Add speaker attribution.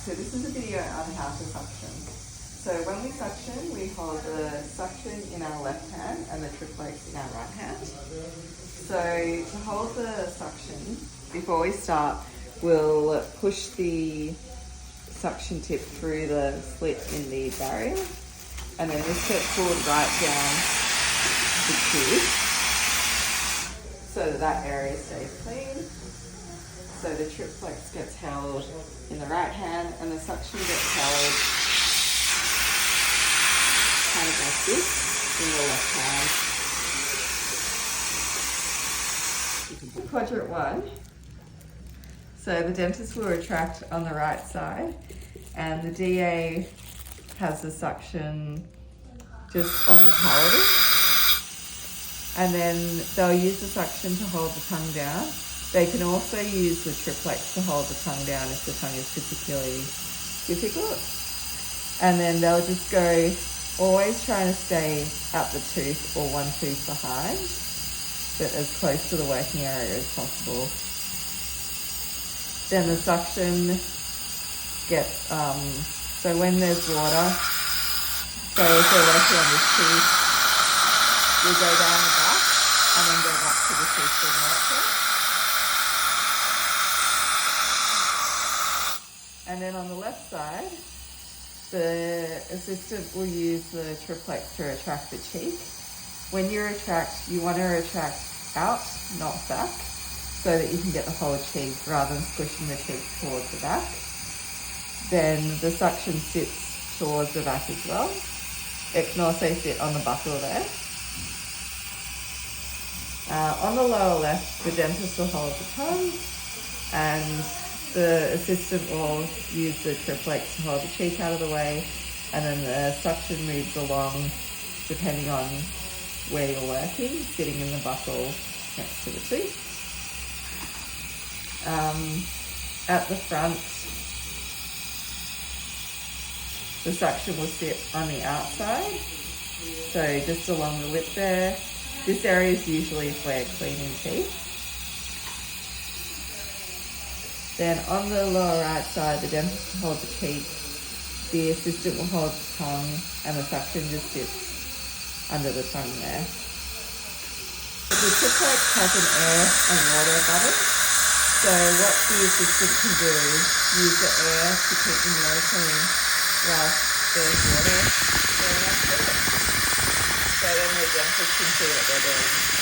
Speaker 1: So this is a video on how to suction. So when we suction, we hold the suction in our left hand and the triplex in our right hand. So to hold the suction, before we start, we'll push the suction tip through the slit in the barrier, and then lift it forward right down the tube so that area stays clean. So the triplex gets held in the right hand and the suction gets held kind of like this in the left hand. Quadrant 1. So the dentist will retract on the right side and the DA has the suction just on the palatal, and then they'll use the suction to hold the tongue down. They can also use the triplex to hold the tongue down if the tongue is particularly difficult. And then they'll just go, always trying to stay at the tooth or one tooth behind, but as close to the working area as possible. Then the suction gets, so when there's water, so if they're working on this tooth, we go down the back and then go back to the tooth for working. And then on the left side, the assistant will use the triplex to retract the cheek. When you retract, you want to retract out, not back, so that you can get the whole cheek rather than squishing the cheek towards the back. Then the suction sits towards the back as well. It can also sit on the buccal there. On the lower left, the dentist will hold the tongue and the assistant will use the triplex to hold the cheek out of the way, and then the suction moves along depending on where you're working, sitting in the buccal next to the tooth. At the front, the suction will sit on the outside, so just along the lip there. This area is usually if we're cleaning teeth. Then on the lower right side, the dentist will hold the cheek, the assistant will hold the tongue, and the suction just sits under the tongue there. The triplex has an air and water button, so what the assistant can do is use the air to keep the mirror clean whilst there's water going up it. So then the dentist can see what they're doing.